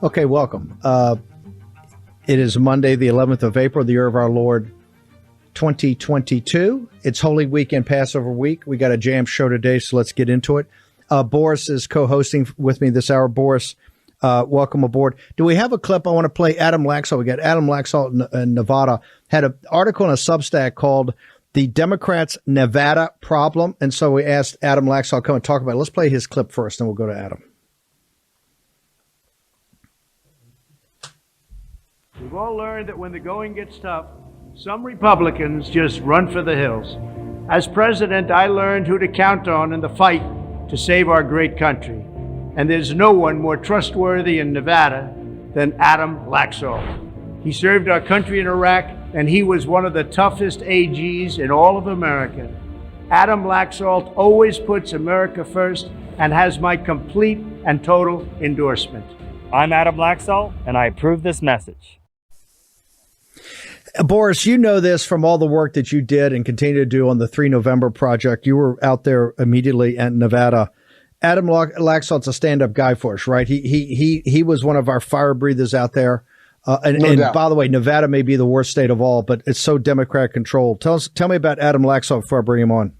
Okay, welcome. It is Monday, the 11th of April, the year of our Lord, 2022. It's Holy Week and Passover week. We got a jam show today, so let's get into it. Boris is co-hosting with me this hour. Boris, welcome aboard. Do we have a clip? I want to play Adam Laxalt. We got Adam Laxalt in Nevada. Had an article in a Substack called The Democrats' Nevada Problem. And so we asked Adam Laxalt to come and talk about it. Let's play his clip first, and we'll go to Adam. We've all learned that when the going gets tough, some Republicans just run for the hills. As president, I learned who to count on in the fight to save our great country. And there's no one more trustworthy in Nevada than Adam Laxalt. He served our country in Iraq, and he was one of the toughest AGs in all of America. Adam Laxalt always puts America first and has my complete and total endorsement. I'm Adam Laxalt, and I approve this message. Boris, you know this from all the work that you did and continue to do on the 3 November project. You were out there immediately in Nevada. Adam Laxalt's a stand-up guy for us, right? He was one of our fire breathers out there. And by the way, Nevada may be the worst state of all, but it's so Democrat controlled. Tell me about Adam Laxalt before I bring him on.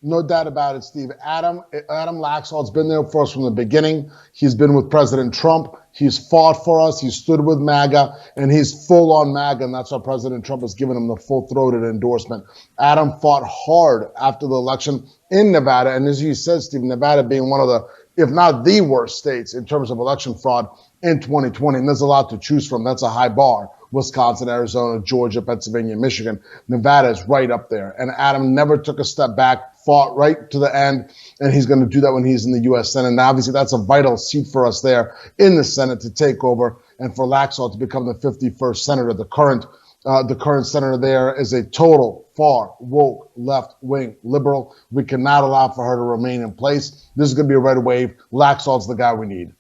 No doubt about it, Steve. Adam Laxalt's been there for us from the beginning. He's been with President Trump. He's fought for us. He stood with MAGA, and he's full on MAGA, and that's why President Trump has given him the full-throated endorsement. Adam fought hard after the election in Nevada, and as you said, Steve, Nevada being one of the, if not the worst states in terms of election fraud in 2020, and there's a lot to choose from. That's a high bar. Wisconsin, Arizona, Georgia, Pennsylvania, Michigan. Nevada is right up there. And Adam never took a step back, fought right to the end, and he's going to do that when he's in the U.S. Senate. And obviously, that's a vital seat for us there in the Senate to take over and for Laxalt to become the 51st senator. The current senator there is a total far, woke, left-wing liberal. We cannot allow for her to remain in place. This is going to be a red wave. Laxalt's the guy we need.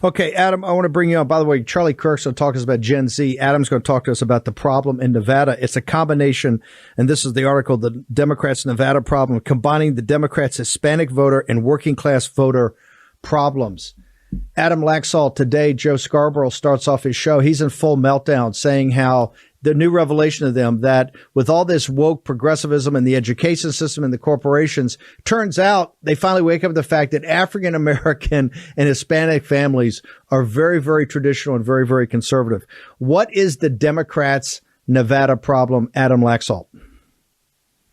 Okay, Adam, I want to bring you on. By the way, Charlie Kirk's going to talk to us about Gen Z. Adam's going to talk to us about the problem in Nevada. It's a combination, and this is the article, The Democrats' Nevada Problem, combining the Democrats' Hispanic voter and working class voter problems. Adam Laxalt today, Joe Scarborough starts off his show. He's in full meltdown saying how the new revelation of them that with all this woke progressivism and the education system and the corporations, turns out they finally wake up to the fact that African American and Hispanic families are very, very traditional and very, very conservative. What is the Democrats' Nevada problem, Adam Laxalt?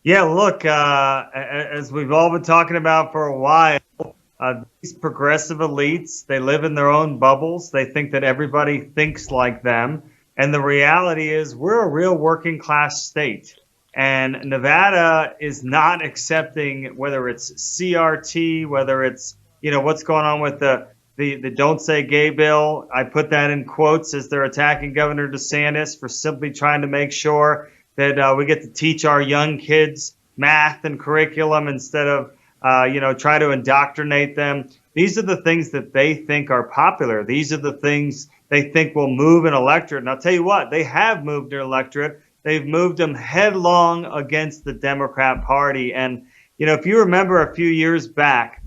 Yeah, look, as we've all been talking about for a while, these progressive elites, they live in their own bubbles. They think that everybody thinks like them. And the reality is we're a real working class state. And Nevada is not accepting whether it's CRT, whether it's, what's going on with the Don't Say Gay bill. I put that in quotes as they're attacking Governor DeSantis for simply trying to make sure that we get to teach our young kids math and curriculum instead of, try to indoctrinate them. These are the things that they think are popular. These are the things they think will move an electorate. And I'll tell you what, they have moved an electorate. They've moved them headlong against the Democrat Party. And, if you remember a few years back,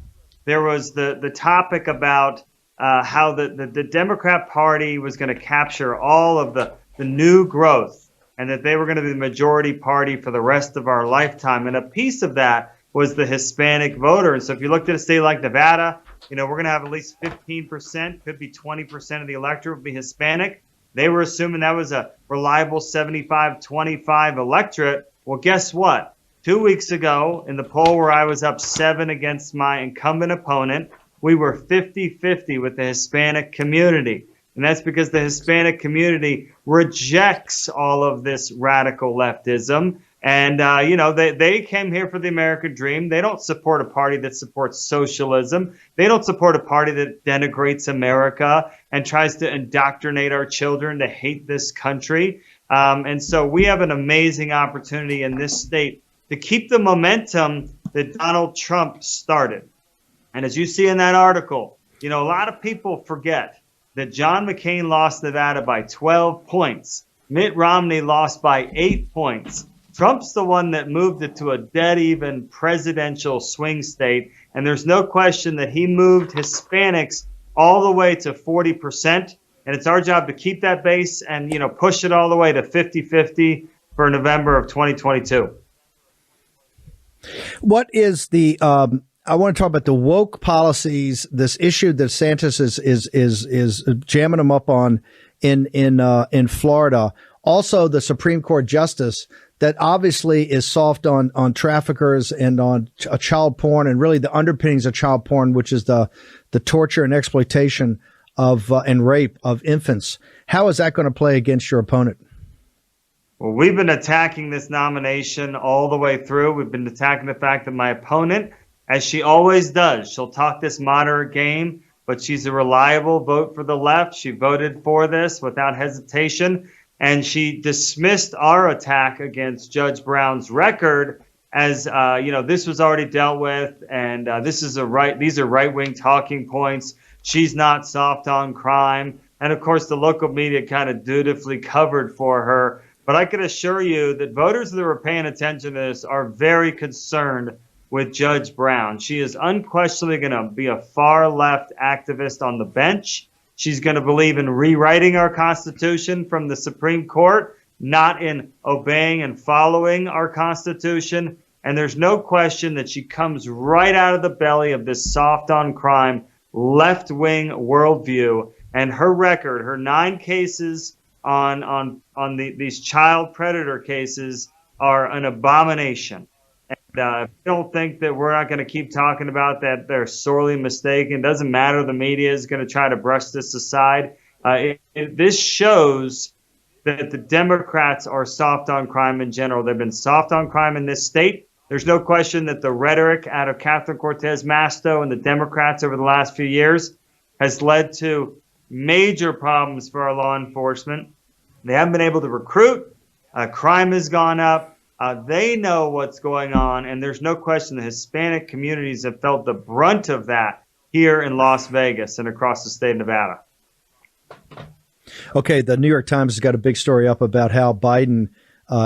there was the topic about how the Democrat Party was going to capture all of the new growth and that they were going to be the majority party for the rest of our lifetime. And a piece of that was the Hispanic voter. And so if you looked at a state like Nevada, we're going to have at least 15%, could be 20% of the electorate would be Hispanic. They were assuming that was a reliable 75-25 electorate. Well, guess what? 2 weeks ago, in the poll where I was up 7 against my incumbent opponent, we were 50-50 with the Hispanic community. And that's because the Hispanic community rejects all of this radical leftism. And, they came here for the American dream. They don't support a party that supports socialism. They don't support a party that denigrates America and tries to indoctrinate our children to hate this country. And so we have an amazing opportunity in this state to keep the momentum that Donald Trump started. And as you see in that article, a lot of people forget that John McCain lost Nevada by 12 points. Mitt Romney lost by 8 points. Trump's the one that moved it to a dead-even presidential swing state, and there's no question that he moved Hispanics all the way to 40%. And it's our job to keep that base and, push it all the way to 50-50 for November of 2022. What is the I want to talk about the woke policies, this issue that DeSantis is jamming them up on in Florida. Also, the Supreme Court justice that obviously is soft on traffickers and on child porn, and really the underpinnings of child porn, which is the torture and exploitation of and rape of infants. How is that going to play against your opponent? Well, we've been attacking this nomination all the way through. We've been attacking the fact that my opponent, as she always does, she'll talk this moderate game, but she's a reliable vote for the left. She voted for this without hesitation, and she dismissed our attack against Judge Brown's record as, this was already dealt with, and these are right-wing talking points. She's not soft on crime. And, of course, the local media kind of dutifully covered for her. But I can assure you that voters that were paying attention to this are very concerned with Judge Brown. She is unquestionably going to be a far-left activist on the bench. She's going to believe in rewriting our Constitution from the Supreme Court, not in obeying and following our Constitution. And there's no question that she comes right out of the belly of this soft-on-crime, left-wing worldview. And her record, her 9 cases on these child predator cases are an abomination. And if you don't think that we're not going to keep talking about that, they're sorely mistaken. It doesn't matter. The media is going to try to brush this aside. This shows that the Democrats are soft on crime in general. They've been soft on crime in this state. There's no question that the rhetoric out of Catherine Cortez Masto and the Democrats over the last few years has led to major problems for our law enforcement. They haven't been able to recruit. Crime has gone up. They know what's going on, and there's no question the Hispanic communities have felt the brunt of that here in Las Vegas and across the state of Nevada. Okay, the New York Times has got a big story up about how Biden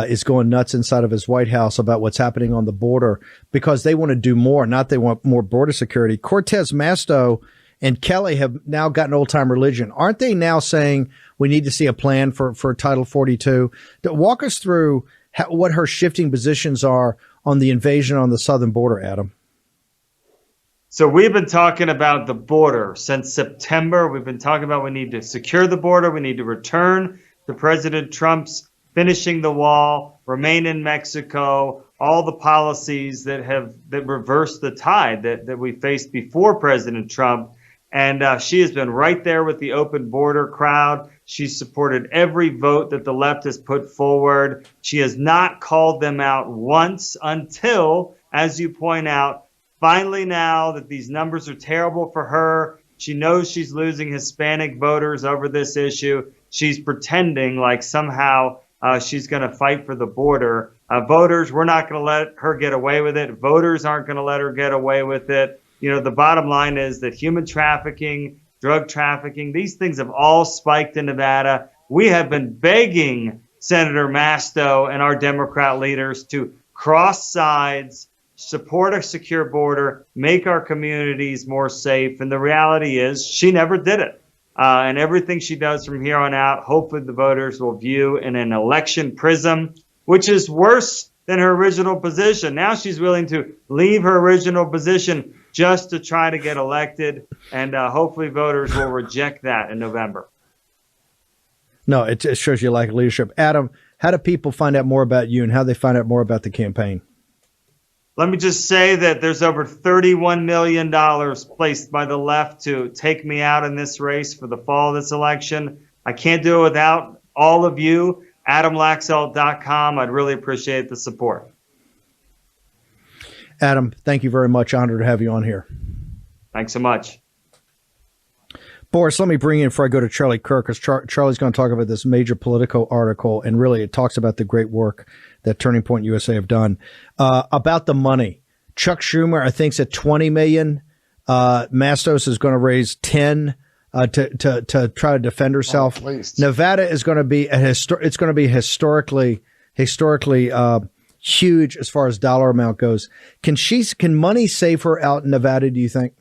is going nuts inside of his White House about what's happening on the border because they want to do more, not they want more border security. Cortez Masto and Kelly have now gotten old-time religion. Aren't they now saying we need to see a plan for Title 42? Walk us through what her shifting positions are on the invasion on the southern border, Adam. So we've been talking about the border since September. We've been talking about we need to secure the border. We need to return to President Trump's finishing the wall, remain in Mexico, all the policies that reversed the tide that we faced before President Trump. And she has been right there with the open border crowd. She's supported every vote that the left has put forward. She has not called them out once until, as you point out, finally now that these numbers are terrible for her, she knows she's losing Hispanic voters over this issue. She's pretending like somehow she's going to fight for the border. Voters, we're not going to let her get away with it. Voters aren't going to let her get away with it. The bottom line is that human trafficking, drug trafficking, these things have all spiked in Nevada. We have been begging Senator Masto and our Democrat leaders to cross sides, support a secure border, make our communities more safe. And the reality is she never did it. And everything she does from here on out, hopefully the voters will view in an election prism, which is worse than her original position. Now she's willing to leave her original position just to try to get elected, and hopefully voters will reject that in November. No, it shows you lack of leadership. Adam, how do people find out more about you and how they find out more about the campaign? Let me just say that there's over $31 million placed by the left to take me out in this race for the fall of this election. I can't do it without all of you. AdamLaxalt.com. I'd really appreciate the support. Adam, thank you very much. Honored to have you on here. Thanks so much. Boris, let me bring in before I go to Charlie Kirk, because Charlie's going to talk about this major Politico article, and really it talks about the great work that Turning Point USA have done. About the money, Chuck Schumer, I think, is at $20 million. Mastos is going to raise 10 to try to defend herself. Nevada is going to be it's going to be historically huge as far as dollar amount goes. Can money save her out in Nevada, do you think?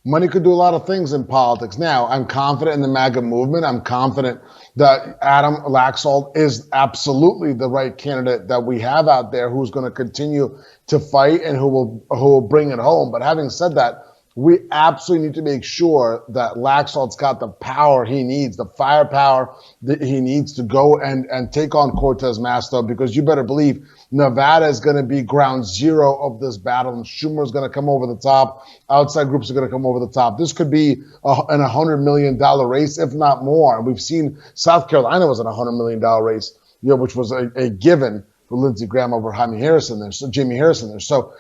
Money could do a lot of things in politics. Now, I'm confident in the MAGA movement. I'm confident that Adam Laxalt is absolutely the right candidate that we have out there who's going to continue to fight and who will bring it home. But having said that, we absolutely need to make sure that Laxalt's got the power he needs, the firepower that he needs to go and take on Cortez Masto, because you better believe Nevada is going to be ground zero of this battle, and Schumer's going to come over the top. Outside groups are going to come over the top. This could be an $100 million race, if not more. And we've seen South Carolina was in a $100 million race, which was a given for Lindsey Graham over Jamie Harrison there. So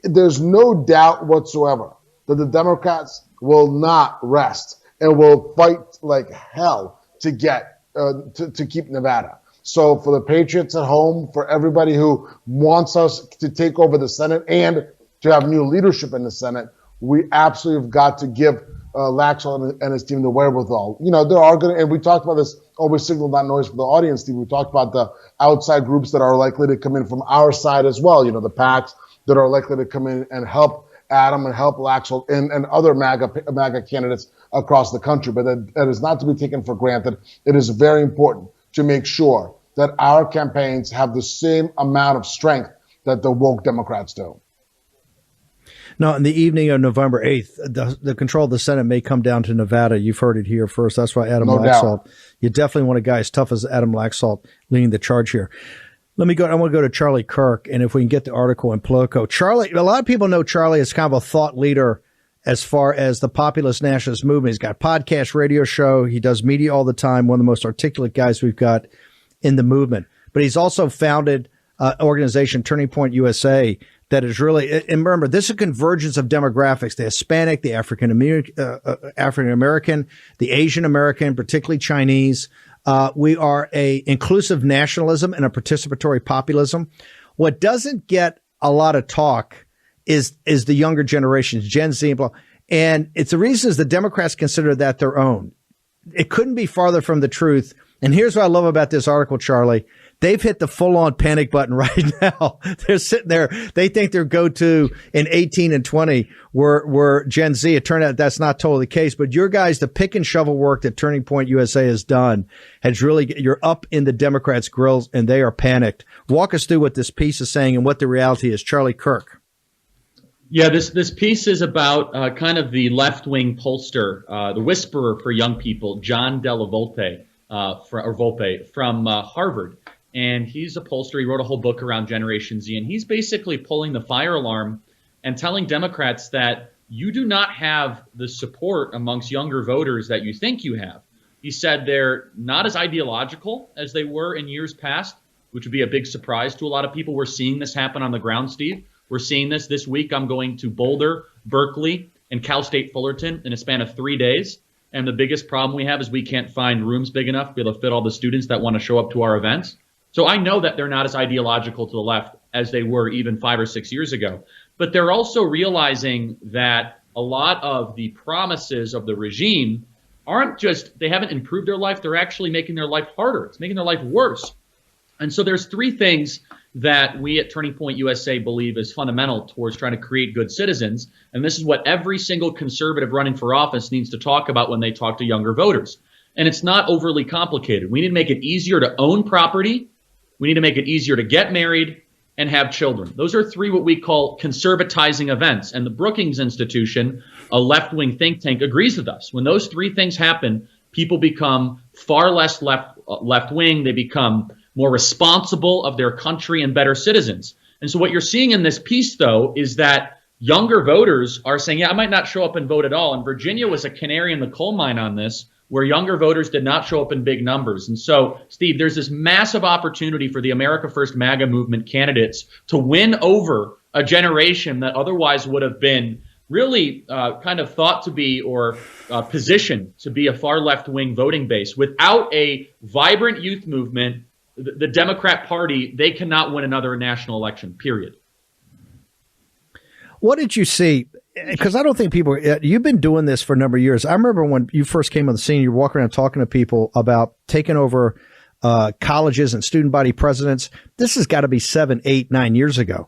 there's no doubt whatsoever that the Democrats will not rest and will fight like hell to get to keep Nevada. So for the Patriots at home, for everybody who wants us to take over the Senate and to have new leadership in the Senate, we absolutely have got to give Laxalt and his team the wherewithal. There are going to, and we talked about this, always signal that noise for the audience, Steve. We talked about the outside groups that are likely to come in from our side as well, the PACs that are likely to come in and help Adam and help Laxalt and other MAGA candidates across the country. But that is not to be taken for granted. It is very important to make sure that our campaigns have the same amount of strength that the woke Democrats do. Now, in the evening of November 8th, the control of the Senate may come down to Nevada. You've heard it here first. That's why Adam Laxalt, you definitely want a guy as tough as Adam Laxalt leading the charge here. I want to go to Charlie Kirk, and if we can get the article in Politico. Charlie, a lot of people know Charlie as kind of a thought leader as far as the populist nationalist movement. He's got a podcast, radio show. He does media all the time. One of the most articulate guys we've got in the movement. But he's also founded an organization, Turning Point USA, that is really, and remember, this is a convergence of demographics: the Hispanic, the African American, the Asian American, particularly Chinese. We are a inclusive nationalism and a participatory populism. What doesn't get a lot of talk is the younger generations, Gen Z, and it's the reason is the Democrats consider that their own. It couldn't be farther from the truth. And here's what I love about this article, Charlie. They've hit the full-on panic button right now. They're sitting there. They think their go-to in 18 and 20 were Gen Z. It turned out that's not totally the case. But your guys, the pick and shovel work that Turning Point USA has done has really, you're up in the Democrats' grills and they are panicked. Walk us through what this piece is saying and what the reality is. Charlie Kirk. Yeah, this piece is about kind of the left-wing pollster, the whisperer for young people, John Della Volpe, from Harvard. And he's a pollster. He wrote a whole book around Generation Z, and he's basically pulling the fire alarm and telling Democrats that you do not have the support amongst younger voters that you think you have. He said they're not as ideological as they were in years past, which would be a big surprise to a lot of people. We're seeing this happen on the ground, Steve. We're seeing this week. I'm going to Boulder, Berkeley, and Cal State Fullerton in a span of 3 days. And the biggest problem we have is we can't find rooms big enough to be able to fit all the students that want to show up to our events. So I know that they're not as ideological to the left as they were even 5 or 6 years ago. But they're also realizing that a lot of the promises of the regime aren't just, they haven't improved their life, they're actually making their life harder. It's making their life worse. And so there's 3 things that we at Turning Point USA believe is fundamental towards trying to create good citizens. And this is what every single conservative running for office needs to talk about when they talk to younger voters. And it's not overly complicated. We need to make it easier to own property. We need to make it easier to get married and have children. Those are 3 what we call conservatizing events. And the Brookings Institution, a left-wing think tank, agrees with us. When those 3 things happen, people become far less left-wing. They become more responsible of their country and better citizens. And so what you're seeing in this piece, though, is that younger voters are saying, yeah, I might not show up and vote at all. And Virginia was a canary in the coal mine on this, where younger voters did not show up in big numbers. And so, Steve, there's this massive opportunity for the America First MAGA movement candidates to win over a generation that otherwise would have been really kind of thought to be or positioned to be a far left-wing voting base. Without a vibrant youth movement, the Democrat Party, they cannot win another national election, period. What did you see? Because I don't think people, you've been doing this for a number of years. I remember when you first came on the scene, you were walking around talking to people about taking over colleges and student body presidents. This has got to be 7, 8, 9 years ago.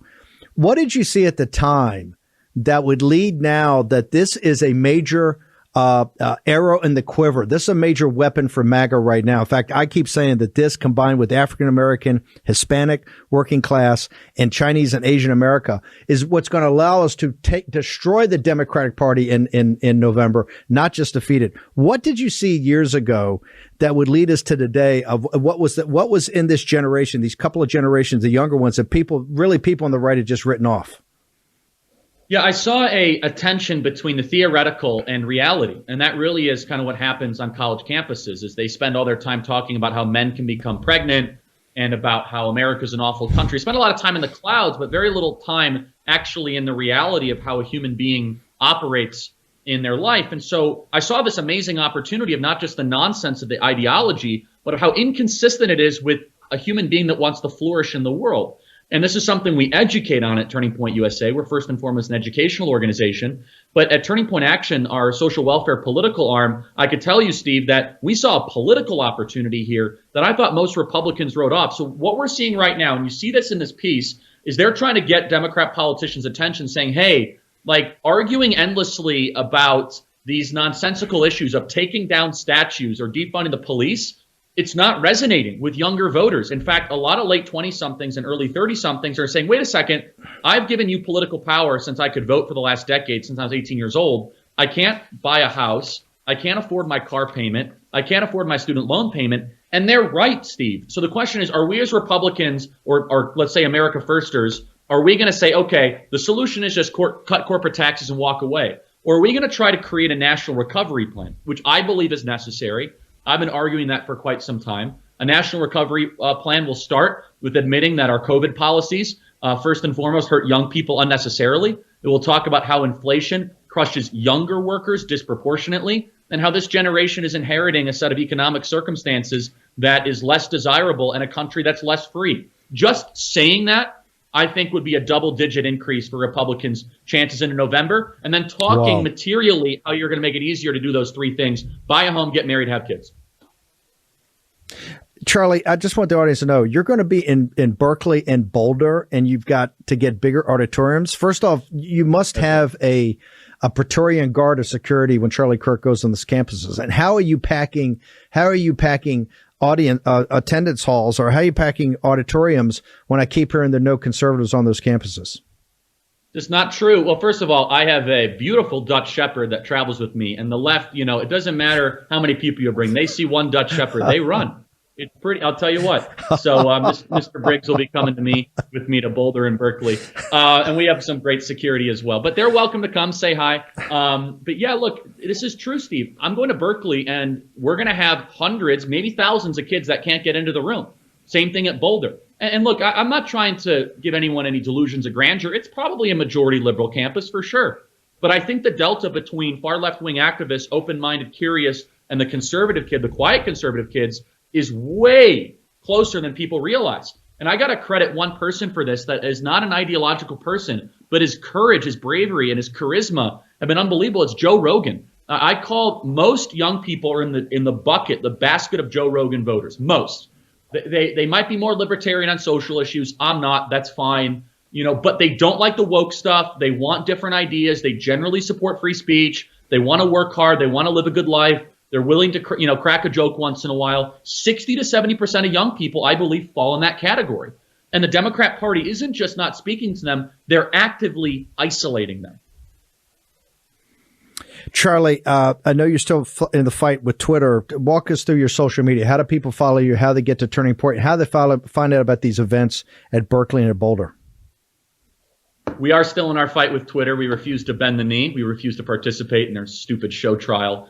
What did you see at the time that would lead now that this is a major arrow in the quiver? This is a major weapon for MAGA right now. In fact, I keep saying that this, combined with African American, Hispanic, working class, and Chinese and Asian America, is what's going to allow us to destroy the Democratic Party in November, not just defeat it. What did you see years ago that would lead us to today of what was in this generation, these couple of generations, the younger ones, that people on the right had just written off? Yeah, I saw a tension between the theoretical and reality. And that really is kind of what happens on college campuses, is they spend all their time talking about how men can become pregnant and about how America's an awful country. Spend a lot of time in the clouds, but very little time actually in the reality of how a human being operates in their life. And so I saw this amazing opportunity of not just the nonsense of the ideology, but of how inconsistent it is with a human being that wants to flourish in the world. And this is something we educate on at Turning Point USA. We're first and foremost an educational organization. But at Turning Point Action, our social welfare political arm, I could tell you, Steve, that we saw a political opportunity here that I thought most Republicans wrote off. So what we're seeing right now, and you see this in this piece, is they're trying to get Democrat politicians' attention, saying, hey, like arguing endlessly about these nonsensical issues of taking down statues or defunding the police, it's not resonating with younger voters. In fact, a lot of late 20-somethings and early 30-somethings are saying, wait a second, I've given you political power since I could vote for the last decade, since I was 18 years old. I can't buy a house. I can't afford my car payment. I can't afford my student loan payment. And they're right, Steve. So the question is, are we as Republicans or let's say America Firsters, are we going to say, okay, the solution is just cut corporate taxes and walk away? Or are we going to try to create a national recovery plan, which I believe is necessary? I've been arguing that for quite some time. A national recovery plan will start with admitting that our COVID policies, first and foremost, hurt young people unnecessarily. It will talk about how inflation crushes younger workers disproportionately, and how this generation is inheriting a set of economic circumstances that is less desirable in a country that's less free. Just saying that, I think, would be a double-digit increase for Republicans' chances in November. And then talking materially how you're going to make it easier to do those three things: buy a home, get married, have kids. Charlie, I just want the audience to know, you're going to be in Berkeley and Boulder, and you've got to get bigger auditoriums. First off, you must have a Praetorian Guard of security when Charlie Kirk goes on these campuses. And how are you packing audience attendance halls, or how are you packing auditoriums when I keep hearing there are no conservatives on those campuses? It's not true. Well, first of all, I have a beautiful Dutch Shepherd that travels with me. And the left, it doesn't matter how many people you bring. They see one Dutch Shepherd, they run. It's pretty, I'll tell you what. So Mr. Briggs will be coming with me to Boulder and Berkeley. And we have some great security as well. But they're welcome to come say hi. But yeah, look, this is true, Steve. I'm going to Berkeley, and we're going to have hundreds, maybe thousands of kids that can't get into the room. Same thing at Boulder. And look, I'm not trying to give anyone any delusions of grandeur. It's probably a majority liberal campus for sure. But I think the delta between far left-wing activists, open-minded, curious, and the conservative kid, the quiet conservative kids, is way closer than people realize. And I got to credit one person for this that is not an ideological person, but his courage, his bravery, and his charisma have been unbelievable. It's Joe Rogan. I call most young people are in the bucket, the basket of Joe Rogan voters. Most. They might be more libertarian on social issues. I'm not. That's fine. But they don't like the woke stuff. They want different ideas. They generally support free speech. They want to work hard. They want to live a good life. They're willing to, crack a joke once in a while. 60 to 70% of young people, I believe, fall in that category. And the Democrat Party isn't just not speaking to them. They're actively isolating them. Charlie, I know you're still in the fight with Twitter. Walk us through your social media. How do people follow you? How they get to Turning Point? How they find out about these events at Berkeley and at Boulder? We are still in our fight with Twitter. We refuse to bend the knee. We refuse to participate in their stupid show trial.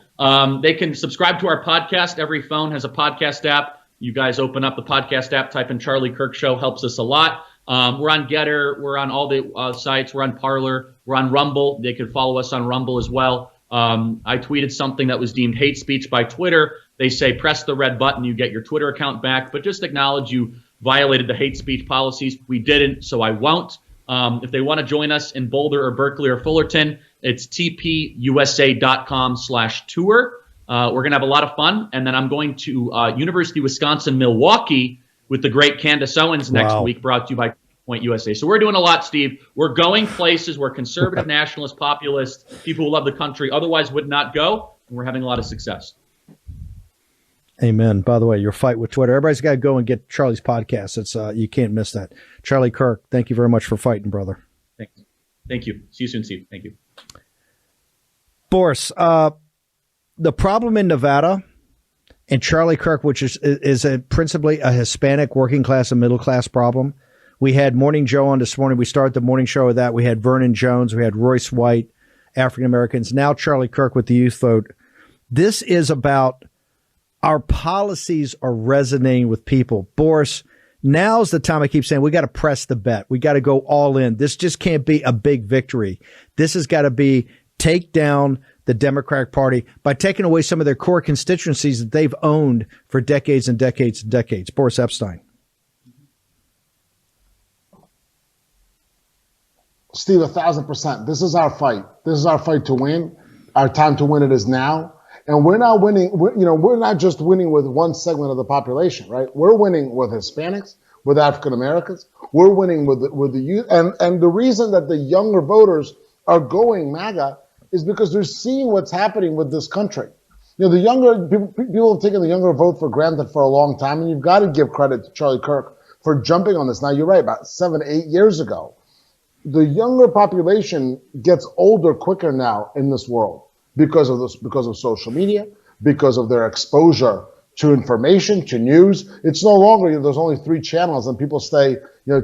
They can subscribe to our podcast. Every phone has a podcast app. You guys open up the podcast app, type in Charlie Kirk Show. Helps us a lot. We're on Getter. We're on all the sites. We're on Parler. We're on Rumble. They can follow us on Rumble as well. I tweeted something that was deemed hate speech by Twitter. They say press the red button, you get your Twitter account back, but just acknowledge you violated the hate speech policies. We didn't, so I won't. If they want to join us in Boulder or Berkeley or Fullerton, it's tpusa.com/tour. We're going to have a lot of fun. And then I'm going to University of Wisconsin-Milwaukee with the great Candace Owens next week, brought to you by USA. So we're doing a lot, Steve. We're going places where conservative, nationalist, populist, people who love the country otherwise would not go, and we're having a lot of success. Amen. By the way, your fight with Twitter. Everybody's got to go and get Charlie's podcast. It's you can't miss that. Charlie Kirk, thank you very much for fighting, brother. Thanks. Thank you. See you soon, Steve. Thank you. Boris, the problem in Nevada and Charlie Kirk, which is principally a Hispanic working class and middle class problem. We had Morning Joe on this morning. We started the morning show with that. We had Vernon Jones. We had Royce White, African Americans. Now Charlie Kirk with the youth vote. This is about our policies are resonating with people. Boris, now's the time I keep saying we got to press the bet. We got to go all in. This just can't be a big victory. This has got to be take down the Democratic Party by taking away some of their core constituencies that they've owned for decades and decades and decades. Boris Epshteyn. Steve, 1,000%. This is our fight. This is our fight to win. Our time to win it is now. And we're not winning. We're not just winning with one segment of the population, right? We're winning with Hispanics, with African Americans. We're winning with the youth. And the reason that the younger voters are going MAGA is because they're seeing what's happening with this country. The younger people have taken the younger vote for granted for a long time, and you've got to give credit to Charlie Kirk for jumping on this. Now, you're right. About 7-8 years ago, the younger population gets older quicker now in this world. Because of social media, because of their exposure to information, to news. It's no longer, there's only 3 channels and people stay,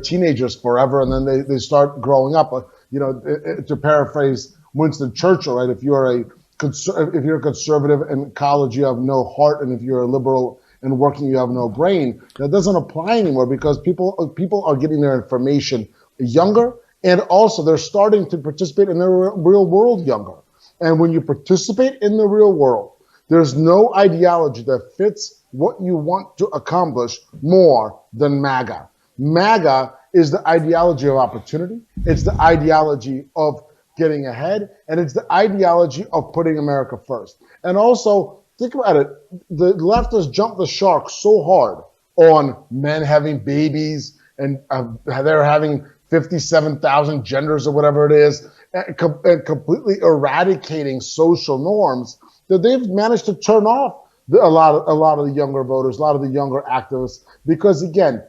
teenagers forever, and then they start growing up. To paraphrase Winston Churchill, right? If you're a conservative in college, you have no heart, and if you're a liberal and working, you have no brain. That doesn't apply anymore because people are getting their information younger, and also they're starting to participate in the real world younger. And when you participate in the real world, there's no ideology that fits what you want to accomplish more than MAGA. MAGA is the ideology of opportunity. It's the ideology of getting ahead. And it's the ideology of putting America first. And also, think about it. The left has jumped the shark so hard on men having babies and they're having 57,000 genders or whatever it is, and completely eradicating social norms, that they've managed to turn off a lot of the younger voters, a lot of the younger activists, because again,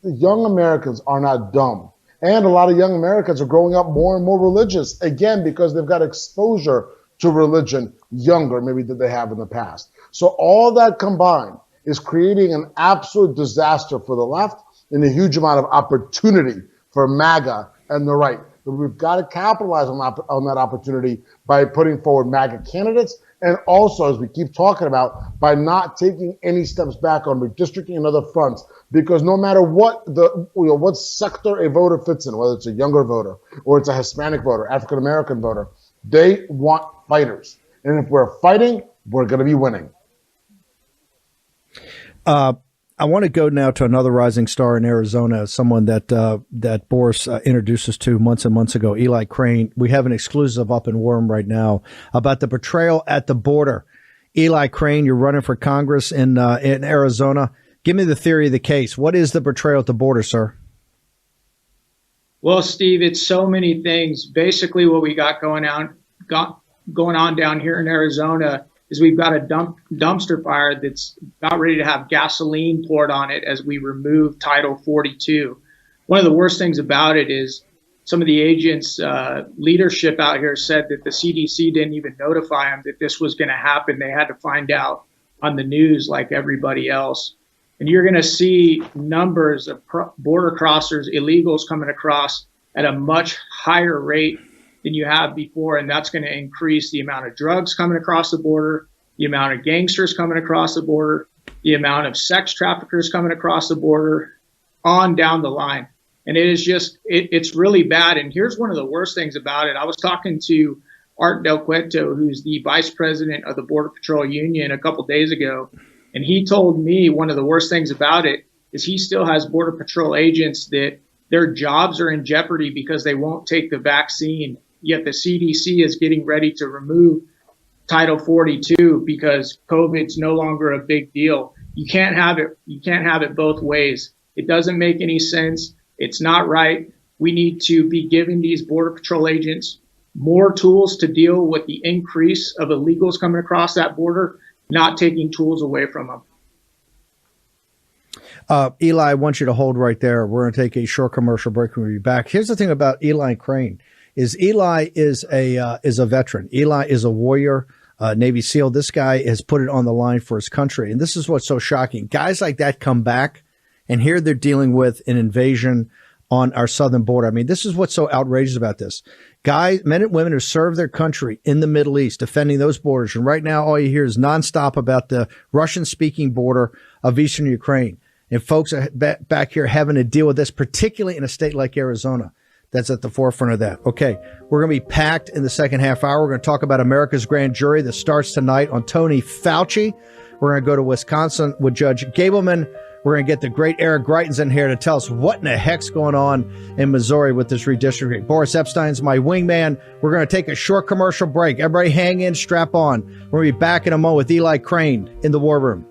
young Americans are not dumb. And a lot of young Americans are growing up more and more religious, again, because they've got exposure to religion younger maybe than they have in the past. So all that combined is creating an absolute disaster for the left and a huge amount of opportunity for MAGA and the right. But we've got to capitalize on that opportunity by putting forward MAGA candidates, and also, as we keep talking about, by not taking any steps back on redistricting and other fronts, because no matter what what sector a voter fits in, whether it's a younger voter or it's a Hispanic voter, African American voter, they want fighters. And if we're fighting, we're going to be winning. I want to go now to another rising star in Arizona, someone that Boris introduced us to months and months ago, Eli Crane. We have an exclusive up in Warm right now about the betrayal at the border. Eli Crane, you're running for Congress in Arizona. Give me the theory of the case. What is the betrayal at the border, sir? Well, Steve, it's so many things. Basically, what we got going on down here in Arizona is we've got a dumpster fire that's about ready to have gasoline poured on it as we remove Title 42. One of the worst things about it is some of the agents' leadership out here said that the CDC didn't even notify them that this was going to happen. They had to find out on the news like everybody else. And you're going to see numbers of border crossers, illegals coming across at a much higher rate than you have before, and that's going to increase the amount of drugs coming across the border, the amount of gangsters coming across the border, the amount of sex traffickers coming across the border, on down the line. And it is just, it's really bad. And here's one of the worst things about it. I was talking to Art Del Cueto, who's the vice president of the Border Patrol Union, a couple days ago, and he told me one of the worst things about it is he still has Border Patrol agents that their jobs are in jeopardy because they won't take the vaccine. Yet the CDC is getting ready to remove Title 42 because COVID's no longer a big deal. You can't have it. You can't have it both ways. It doesn't make any sense It's not right. We need to be giving these Border Patrol agents more tools to deal with the increase of illegals coming across that border, not taking tools away from them. Eli, I want you to hold right there. We're going to take a short commercial break. We'll be back. Here's the thing about Eli Crane is Eli is a veteran. Eli is a warrior, Navy SEAL. This guy has put it on the line for his country. And this is what's so shocking. Guys like that come back, and here they're dealing with an invasion on our southern border. I mean, this is what's so outrageous about this. Guys, men and women who serve their country in the Middle East, defending those borders. And right now, all you hear is nonstop about the Russian-speaking border of eastern Ukraine. And folks are back here having to deal with this, particularly in a state like Arizona that's at the forefront of that. Okay, we're going to be packed in the second half hour. We're going to talk about America's grand jury that starts tonight on Tony Fauci. We're going to go to Wisconsin with Judge Gableman. We're going to get the great Eric Greitens in here to tell us what in the heck's going on in Missouri with this redistricting. Boris Epshteyn's my wingman. We're going to take a short commercial break. Everybody hang in, strap on. We're going to be back in a moment with Eli Crane in the War Room.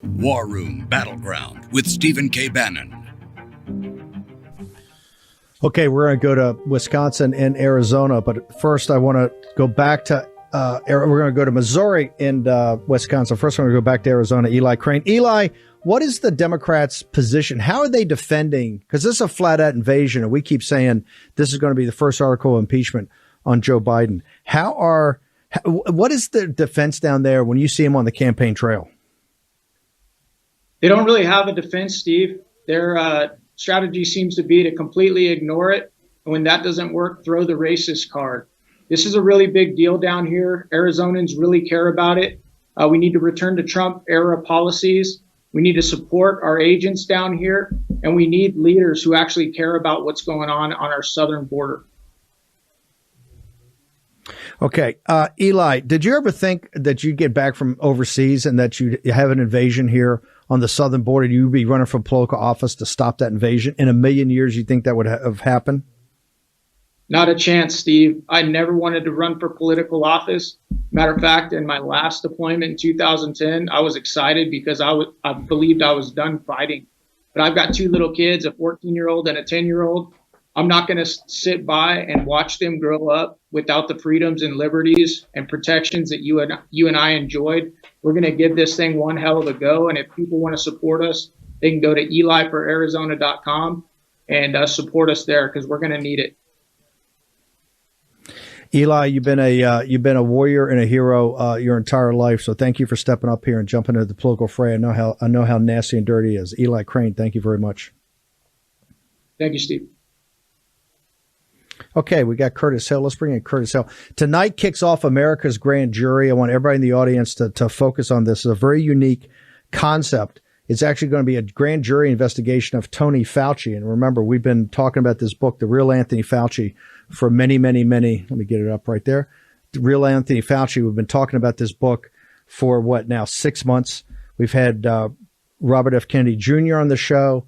War Room Battleground with Stephen K. Bannon. Okay, we're going to go to Wisconsin and Arizona, but first I want to go back to we're going to go to Missouri and Wisconsin. First, we're going to go back to Arizona. Eli Crane. Eli, what is the Democrats' position? How are they defending? Because this is a flat-out invasion, and we keep saying this is going to be the first article of impeachment on Joe Biden. What is the defense down there when you see him on the campaign trail? They don't really have a defense, Steve. Their strategy seems to be to completely ignore it. And when that doesn't work, throw the racist card. This is a really big deal down here. Arizonans really care about it. We need to return to Trump-era policies. We need to support our agents down here. And we need leaders who actually care about what's going on our southern border. Okay. Eli, did you ever think that you'd get back from overseas and that you'd have an invasion here on the southern border? You'd be running for political office to stop that invasion? In a million years, you think that would have happened? Not a chance, Steve. I never wanted to run for political office. Matter of fact, in my last deployment in 2010, I was excited because I believed I was done fighting. But I've got two little kids, a 14-year-old and a 10-year-old. I'm not going to sit by and watch them grow up without the freedoms and liberties and protections that you and I enjoyed. We're going to give this thing one hell of a go. And if people want to support us, they can go to elifораrizona.com and support us there because we're going to need it. Eli, you've been a warrior and a hero your entire life. So thank you for stepping up here and jumping into the political fray. I know how nasty and dirty it is. Eli Crane, thank you very much. Thank you, Steve. Okay, we got Curtis Hill. Let's bring in Curtis Hill. Tonight kicks off America's grand jury. I want everybody in the audience to focus on this. It's a very unique concept. It's actually going to be a grand jury investigation of Tony Fauci. And remember, we've been talking about this book, The Real Anthony Fauci, for many, let me get it up right there. The Real Anthony Fauci. We've been talking about this book for 6 months. We've had Robert F. Kennedy Jr. on the show.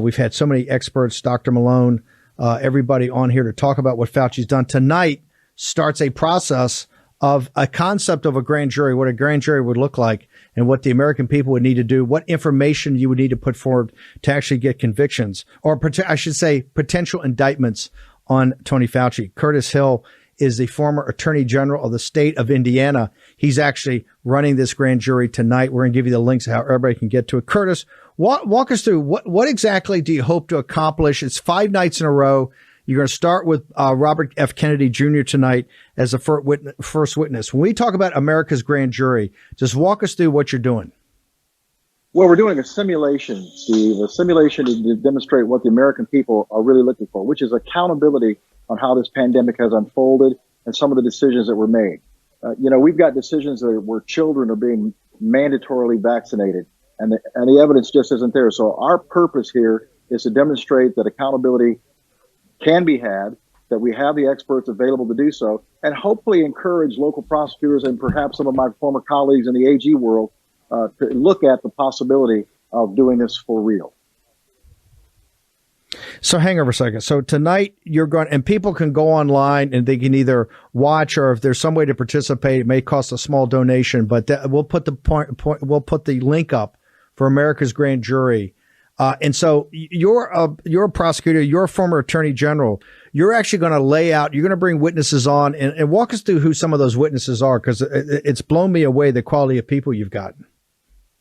We've had so many experts, Dr. Malone, everybody on here to talk about what Fauci's done. Tonight starts a process of a concept of a grand jury, what a grand jury would look like, and what the American people would need to do, what information you would need to put forward to actually get convictions, or I should say potential indictments on Tony Fauci. Curtis Hill is the former Attorney General of the state of Indiana. He's actually running this grand jury tonight. We're going to give you the links how everybody can get to it. Curtis, walk us through what exactly do you hope to accomplish? It's 5 nights in a row. You're going to start with Robert F. Kennedy Jr. tonight as the first witness. When we talk about America's grand jury, just walk us through what you're doing. Well, we're doing a simulation, Steve, a simulation to demonstrate what the American people are really looking for, which is accountability on how this pandemic has unfolded and some of the decisions that were made. We've got decisions where children are being mandatorily vaccinated, and the evidence just isn't there. So our purpose here is to demonstrate that accountability can be had, that we have the experts available to do so, and hopefully encourage local prosecutors and perhaps some of my former colleagues in the AG world to look at the possibility of doing this for real. So hang over a second. So tonight you're going, and people can go online and they can either watch, or if there's some way to participate, it may cost a small donation, but we'll put we'll put the link up for America's Grand Jury. And so you're a prosecutor, you're a former attorney general. You're actually going to lay out, you're going to bring witnesses on and walk us through who some of those witnesses are, because it's blown me away, the quality of people you've got.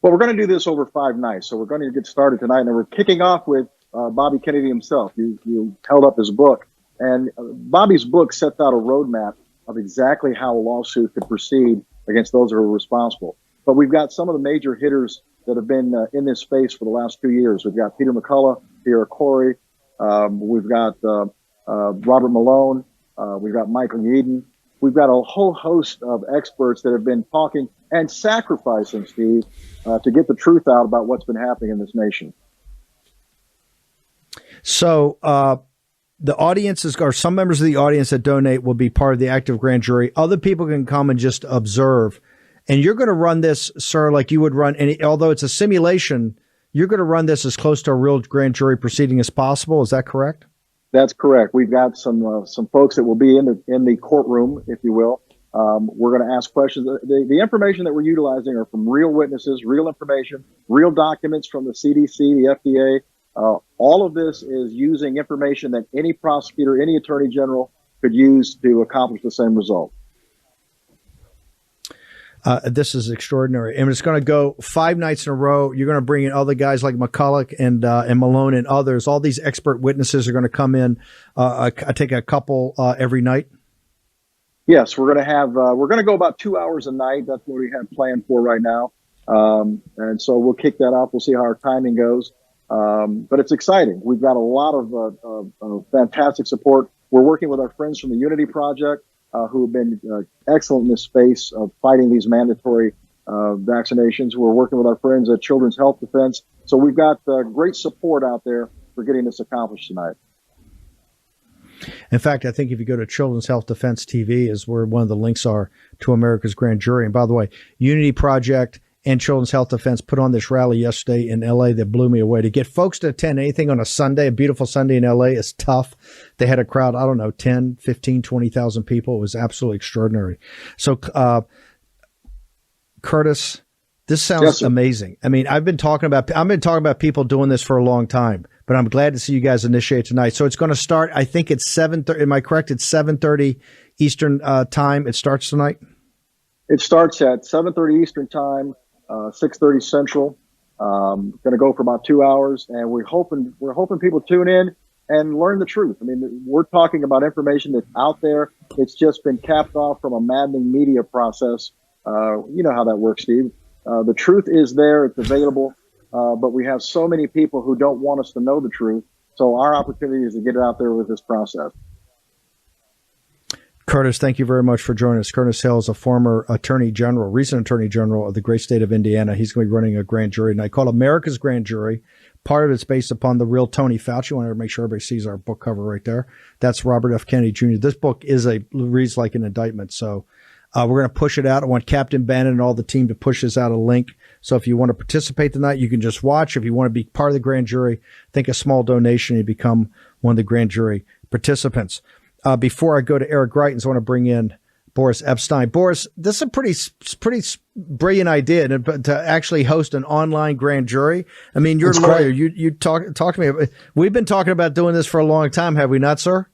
Well, we're going to do this over 5 nights. So we're going to get started tonight, and we're kicking off with Bobby Kennedy himself. You held up his book, and Bobby's book sets out a roadmap of exactly how a lawsuit could proceed against those who are responsible. But we've got some of the major hitters that have been in this space for the last 2 years. We've got Peter McCullough, Pierre Corey, we've got Robert Malone, we've got Michael Yeadon. We've got a whole host of experts that have been talking and sacrificing, Steve, to get the truth out about what's been happening in this nation. So the audiences, or some members of the audience that donate, will be part of the active grand jury. Other people can come and just observe. And you're going to run this, sir, like you would run any, although it's a simulation, you're going to run this as close to a real grand jury proceeding as possible. Is that correct? That's correct. We've got some folks that will be in the courtroom, if you will. We're going to ask questions. The information that we're utilizing are from real witnesses, real information, real documents from the CDC, the FDA. All of this is using information that any prosecutor, any attorney general could use to accomplish the same result. This is extraordinary. And it's going to go 5 nights in a row. You're going to bring in other guys like McCullough and Malone and others. All these expert witnesses are going to come in. I take a couple every night. Yes, we're going to go about 2 hours a night. That's what we have planned for right now. And so we'll kick that off. We'll see how our timing goes. But it's exciting. We've got a lot of fantastic support. We're working with our friends from the Unity Project, who have been excellent in this space of fighting these mandatory vaccinations. We're working with our friends at Children's Health Defense. So we've got great support out there for getting this accomplished tonight. In fact, I think if you go to Children's Health Defense TV is where one of the links are to America's Grand Jury. And by the way, Unity Project and Children's Health Defense put on this rally yesterday in L.A. that blew me away. To get folks to attend anything on a Sunday, a beautiful Sunday in L.A. is tough. They had a crowd, 10, 15, 20,000 people. It was absolutely extraordinary. So, Curtis, this sounds amazing. I mean, I've been talking about people doing this for a long time, but I'm glad to see you guys initiate tonight. So it's going to start, I think it's 7:30. Am I correct? It's 7:30 Eastern time. It starts tonight? It starts at 7:30 Eastern time. 6:30 Central. Going to go for about 2 hours, and we're hoping people tune in and learn the truth. I mean, we're talking about information that's out there. It's just been capped off from a maddening media process. You know how that works, Steve. The truth is there; it's available, but we have so many people who don't want us to know the truth. So our opportunity is to get it out there with this process. Curtis, thank you very much for joining us. Curtis Hill is a former attorney general, recent attorney general of the great state of Indiana. He's going to be running a grand jury tonight called America's Grand Jury. Part of it's based upon the real Tony Fauci. I want to make sure everybody sees our book cover right there. That's Robert F. Kennedy Jr. This book reads like an indictment. So we're going to push it out. I want Captain Bannon and all the team to push this out a link. So if you want to participate tonight, you can just watch. If you want to be part of the grand jury, think a small donation and become one of the grand jury participants. Before I go to Eric Greitens, I want to bring in Boris Epshteyn. Boris, this is a pretty brilliant idea to actually host an online grand jury. I mean, you're a lawyer. You talk to me. We've been talking about doing this for a long time, have we not, sir?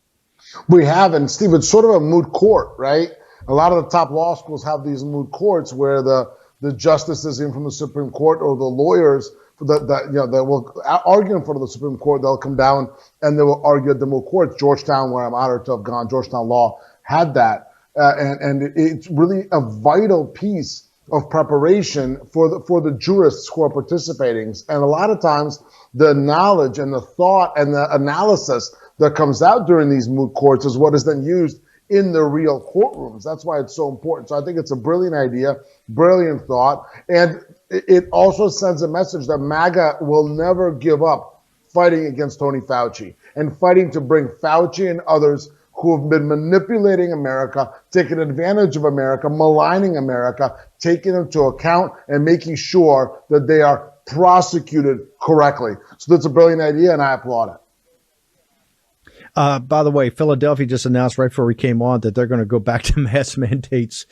We have, and Steve, it's sort of a moot court, right? A lot of the top law schools have these moot courts where the justices in from the Supreme Court or the lawyers that will argue in front of the Supreme Court, they'll come down and they will argue at the moot courts. Georgetown, where I'm honored to have gone, Georgetown Law had that. And it's really a vital piece of preparation for the jurists who are participating. And a lot of times the knowledge and the thought and the analysis that comes out during these moot courts is what is then used in the real courtrooms. That's why it's so important. So I think it's a brilliant idea, brilliant thought. And it also sends a message that MAGA will never give up fighting against Tony Fauci and fighting to bring Fauci and others who have been manipulating America, taking advantage of America, maligning America, taking into account and making sure that they are prosecuted correctly. So that's a brilliant idea, and I applaud it. By the way, Philadelphia just announced right before we came on that they're going to go back to mask mandates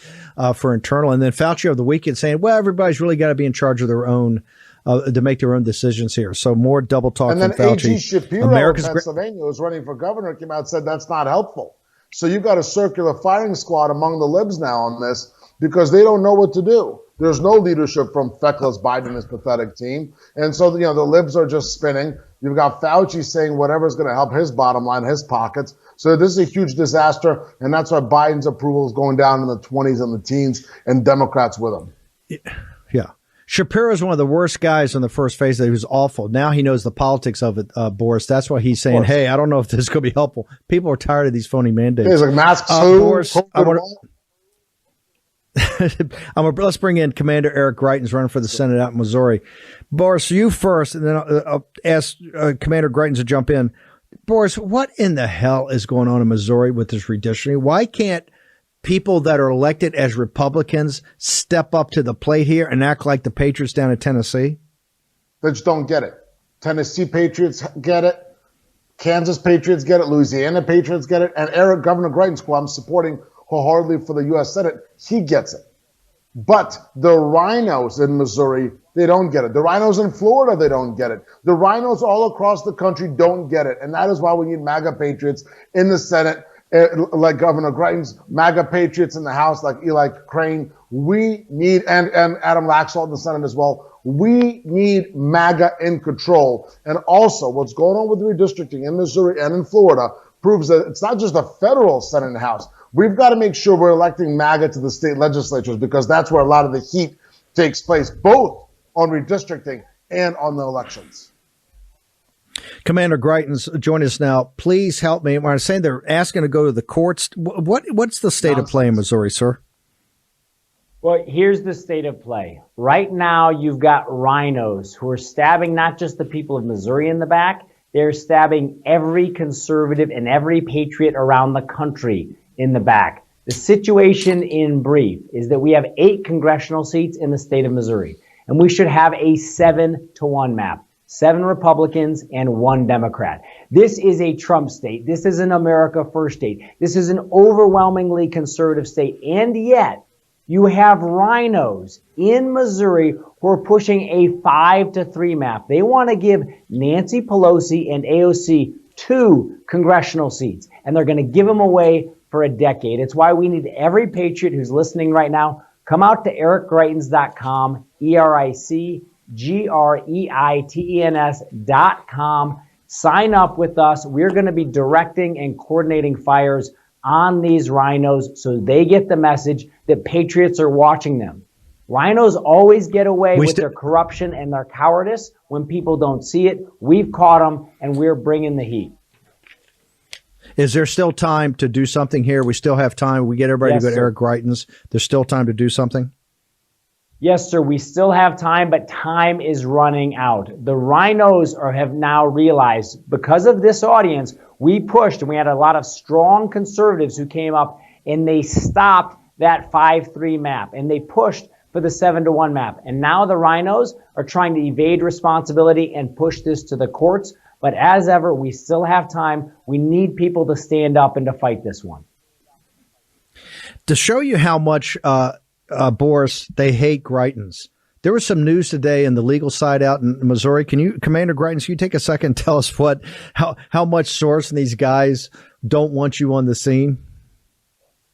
for internal. And then Fauci over the weekend saying, well, everybody's really got to be in charge of their own, to make their own decisions here. So more double talk and from Fauci. And then A.G. Shapiro in Pennsylvania, who's running for governor, came out and said that's not helpful. So you've got a circular firing squad among the libs now on this because they don't know what to do. There's no leadership from feckless Biden and his pathetic team. And so, the libs are just spinning. You've got Fauci saying whatever's going to help his bottom line, his pockets. So this is a huge disaster. And that's why Biden's approval is going down in the 20s and the teens, and Democrats with him. Yeah. Shapiro is one of the worst guys on the first phase. He was awful. Now he knows the politics of it, Boris. That's why he's saying, hey, I don't know if this is going to be helpful. People are tired of these phony mandates. He's like masks Boris, let's bring in Commander Eric Greitens, running for the Senate out in Missouri. Boris, you first, and then I'll ask Commander Greitens to jump in. Boris, what in the hell is going on in Missouri with this redistricting? Why can't people that are elected as Republicans step up to the plate here and act like the Patriots down in Tennessee? They just don't get it. Tennessee Patriots get it. Kansas Patriots get it. Louisiana Patriots get it. And Governor Greitens, who I'm supporting wholeheartedly for the U.S. Senate, he gets it. But the rhinos in Missouri, they don't get it. The rhinos in Florida, they don't get it. The rhinos all across the country don't get it. And that is why we need MAGA patriots in the Senate, like Governor Greitens, MAGA patriots in the House, like Eli Crane. We need, and Adam Laxalt in the Senate as well. We need MAGA in control. And also, what's going on with redistricting in Missouri and in Florida proves that it's not just the federal Senate and House. We've got to make sure we're electing MAGA to the state legislatures, because that's where a lot of the heat takes place, both on redistricting and on the elections. Commander Greitens, join us now. Please help me. When I'm saying they're asking to go to the courts, what's the state of play in Missouri, sir? Well, here's the state of play. Right now, you've got rhinos who are stabbing not just the people of Missouri in the back, they're stabbing every conservative and every patriot around the country in the back. The situation in brief is that we have 8 congressional seats in the state of Missouri, and we should have a 7-to-1 map. 7 Republicans and 1 Democrat. This is a Trump state. This is an America First state. This is an overwhelmingly conservative state. And yet, you have rhinos in Missouri who are pushing a 5-to-3 map. They want to give Nancy Pelosi and AOC 2 congressional seats, and they're going to give them away for a decade. It's why we need every patriot who's listening right now, come out to ericgreitens.com, EricGreitens.com. Sign up with us. We're going to be directing and coordinating fires on these rhinos so they get the message that patriots are watching them. Rhinos always get away with their corruption and their cowardice when people don't see it. We've caught them, and we're bringing the heat. Is there still time to do something here? We still have time. We get everybody to go to Eric Greitens. There's still time to do something? Yes, sir. We still have time, but time is running out. The rhinos have now realized, because of this audience, we pushed, and we had a lot of strong conservatives who came up, and they stopped that 5-3 map, and they pushed for the 7-to-1 map. And now the rhinos are trying to evade responsibility and push this to the courts. But as ever, we still have time. We need people to stand up and to fight this one. To show you how much, Boris, they hate Greitens, there was some news today in the legal side out in Missouri. Commander Greitens, can you take a second and tell us how much Soros and these guys don't want you on the scene?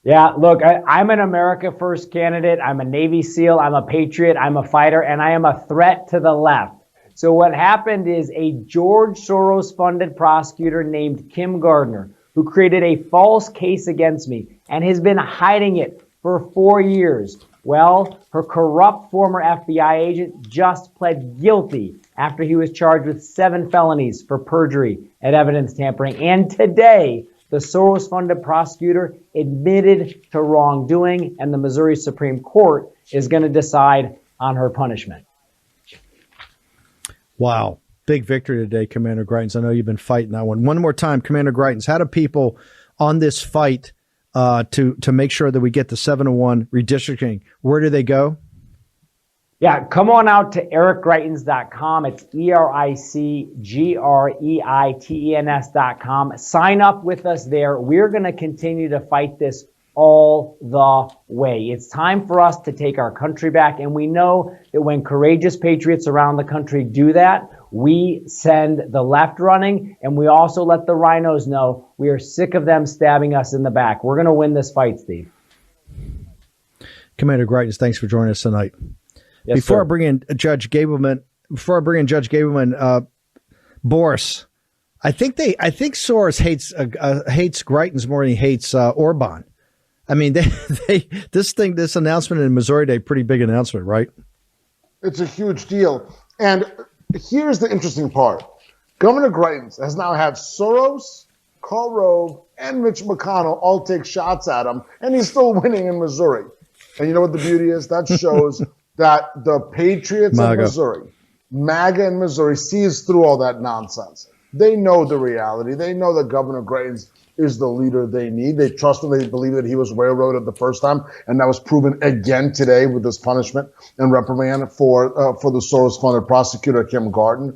Yeah, look, I'm an America First candidate. I'm a Navy SEAL. I'm a patriot. I'm a fighter, and I am a threat to the left. So what happened is a George Soros-funded prosecutor named Kim Gardner, who created a false case against me and has been hiding it for 4 years. Well, her corrupt former FBI agent just pled guilty after he was charged with 7 felonies for perjury and evidence tampering. And today, the Soros-funded prosecutor admitted to wrongdoing, and the Missouri Supreme Court is going to decide on her punishment. Wow. Big victory today, Commander Greitens. I know you've been fighting that one. One more time, Commander Greitens, how do people on this fight to make sure that we get the 7-to-1 redistricting, where do they go? Yeah, come on out to ericgreitens.com. It's EricGreitens.com. Sign up with us there. We're going to continue to fight this all the way. It's time for us to take our country back. And we know that when courageous patriots around the country do that, we send the left running, and we also let the rhinos know we are sick of them stabbing us in the back. We're going to win this fight, Steve. Commander Greitens, thanks for joining us tonight. Yes, Before sir. I bring in Judge Gableman, Boris, I think Soros hates Greitens more than he hates Orban. I mean, this announcement in Missouri Day, pretty big announcement, right? It's a huge deal. And here's the interesting part. Governor Greitens has now had Soros, Karl Rove, and Mitch McConnell all take shots at him, and he's still winning in Missouri. And you know what the beauty is? That shows that the Patriots in Missouri, MAGA in Missouri, sees through all that nonsense. They know the reality. They know that Governor Greitens is the leader they need. They trust him. They believe that he was railroaded the first time, and that was proven again today with this punishment and reprimand for the Soros-funded prosecutor Kim Gardner.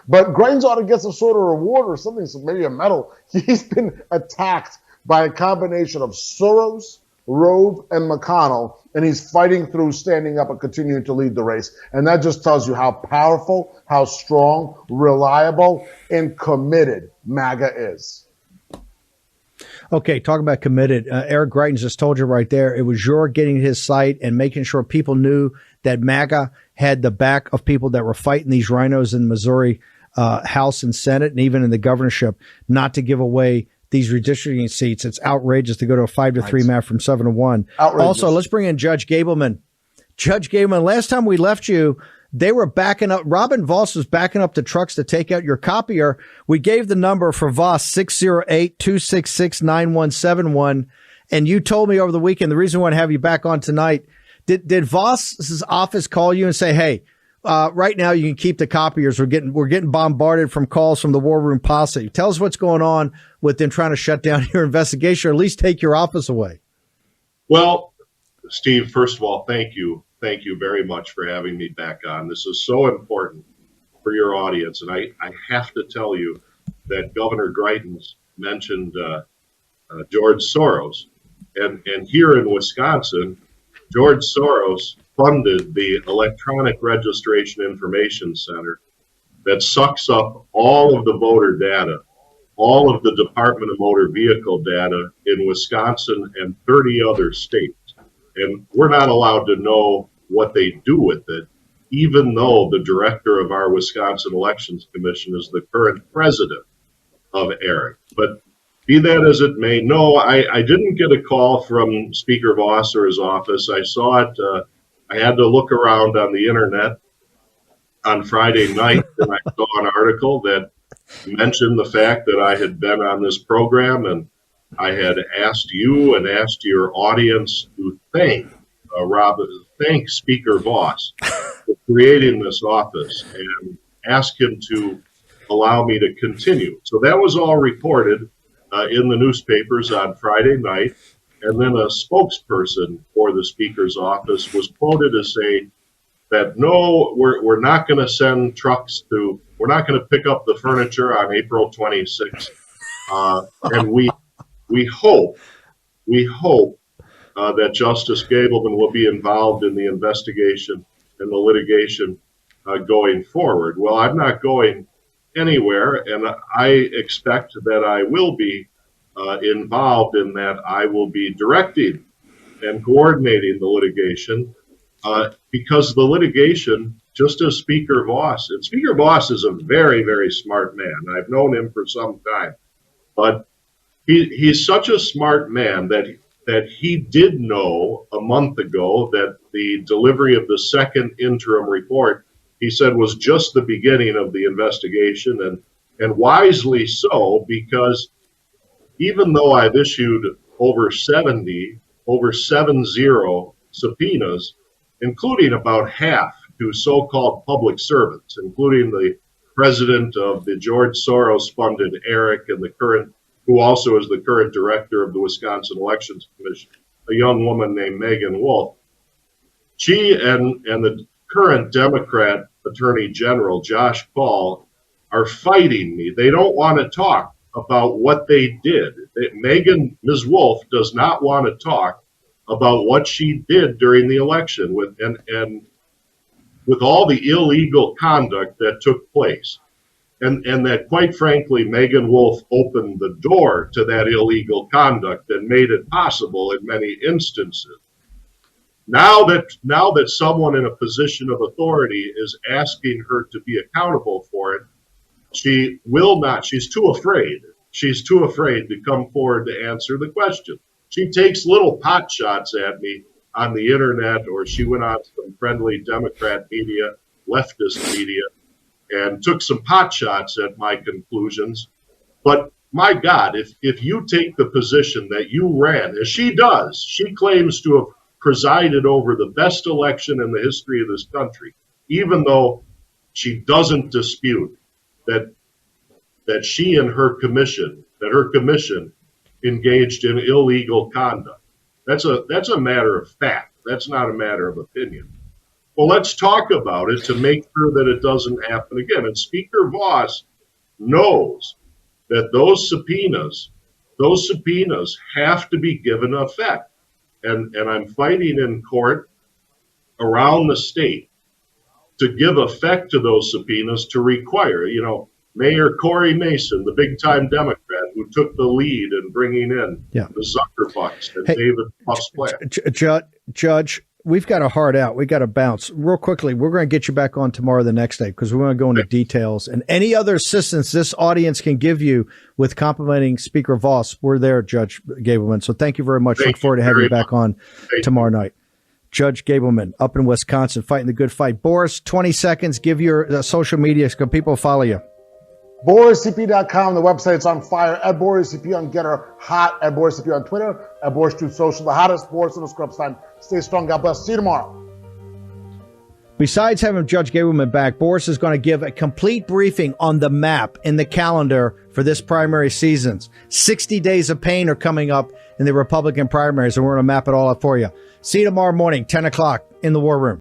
But Greitens ought to get some sort of reward or something, so maybe a medal. He's been attacked by a combination of Soros, Rove, and McConnell, and he's fighting through, standing up, and continuing to lead the race. And that just tells you how powerful, how strong, reliable, and committed MAGA is. Okay, talk about committed. Eric Greitens just told you right there, it was your getting his site and making sure people knew that MAGA had the back of people that were fighting these rhinos in Missouri House and Senate, and even in the governorship, not to give away these redistricting seats. It's outrageous to go to a 5-3 map from 7-1. Outrageous. Also, let's bring in Judge Gableman. Judge Gableman, last time we left you, they were backing up. Robin Voss was backing up the trucks to take out your copier. We gave the number for Voss, 608-266-9171. And you told me over the weekend, the reason we want to have you back on tonight, did Voss's office call you and say, hey, right now you can keep the copiers. We're getting bombarded from calls from the War Room Posse. Tell us what's going on with them trying to shut down your investigation, or at least take your office away. Well, Steve, first of all, thank you. Thank you very much for having me back on. This is so important for your audience. And I have to tell you that Governor Greitens mentioned George Soros. And here in Wisconsin, George Soros funded the Electronic Registration Information Center that sucks up all of the voter data, all of the Department of Motor Vehicle data in Wisconsin and 30 other states. And we're not allowed to know what they do with it, even though the director of our Wisconsin Elections Commission is the current president of ERIC. But be that as it may, no, I didn't get a call from Speaker Voss or his office. I saw it. I had to look around on the internet on Friday night, and I saw an article that mentioned the fact that I had been on this program, and I had asked you and asked your audience to thank Speaker Voss for creating this office and ask him to allow me to continue. So that was all reported in the newspapers on Friday night. And then a spokesperson for the Speaker's office was quoted as saying that, no, we're not going to send trucks we're not going to pick up the furniture on April 26th. And we hope that Justice Gableman will be involved in the investigation and the litigation going forward. Well, I'm not going anywhere, and I expect that I will be involved in that. I will be directing and coordinating the litigation because the litigation, just as Speaker Voss, and Speaker Voss is a very, very smart man. I've known him for some time, but he's such a smart man that he did know a month ago that the delivery of the second interim report, he said, was just the beginning of the investigation, and wisely so, because even though I've issued over 70 subpoenas, including about half to so-called public servants, including the president of the George Soros-funded ERIC and who also is the current director of the Wisconsin Elections Commission, a young woman named Megan Wolf. She and the current Democrat Attorney General, Josh Paul, are fighting me. They don't want to talk about what they did. Ms. Wolf does not want to talk about what she did during the election and with all the illegal conduct that took place. And that, quite frankly, Megan Wolf opened the door to that illegal conduct and made it possible in many instances. Now that someone in a position of authority is asking her to be accountable for it, she will not. She's too afraid. She's too afraid to come forward to answer the question. She takes little pot shots at me on the internet, or she went on some friendly Democrat media, leftist media, and took some pot shots at my conclusions. But my God, if you take the position that you ran, as she does, she claims to have presided over the best election in the history of this country, even though she doesn't dispute that she and her commission engaged in illegal conduct. That's a matter of fact. That's not a matter of opinion. Well, let's talk about it to make sure that it doesn't happen again. And Speaker Voss knows that those subpoenas have to be given effect. And I'm fighting in court around the state to give effect to those subpoenas, to require, Mayor Corey Mason, the big-time Democrat who took the lead in bringing in the Zuckerbucks and David Plusplatt. Judge, we've got a hard out. We got to bounce real quickly. We're going to get you back on tomorrow, the next day, because we want to go into details and any other assistance this audience can give you with complimenting Speaker Voss. We're there, Judge Gableman. So thank you very much. Look forward to having you back on tomorrow night. Judge Gableman up in Wisconsin, fighting the good fight. Boris, 20 seconds. Give your social media so people follow you. BorisCP.com, the website's on fire. At BorisCP on Getter, hot. At BorisCP on Twitter. At Boris Truth Social, the hottest. Boris in the Scrubs time. Stay strong. God bless. See you tomorrow. Besides having Judge Gableman back, Boris is going to give a complete briefing on the map in the calendar for this primary seasons. 60 days of pain are coming up in the Republican primaries, and we're going to map it all up for you. See you tomorrow morning, 10 o'clock in the War Room.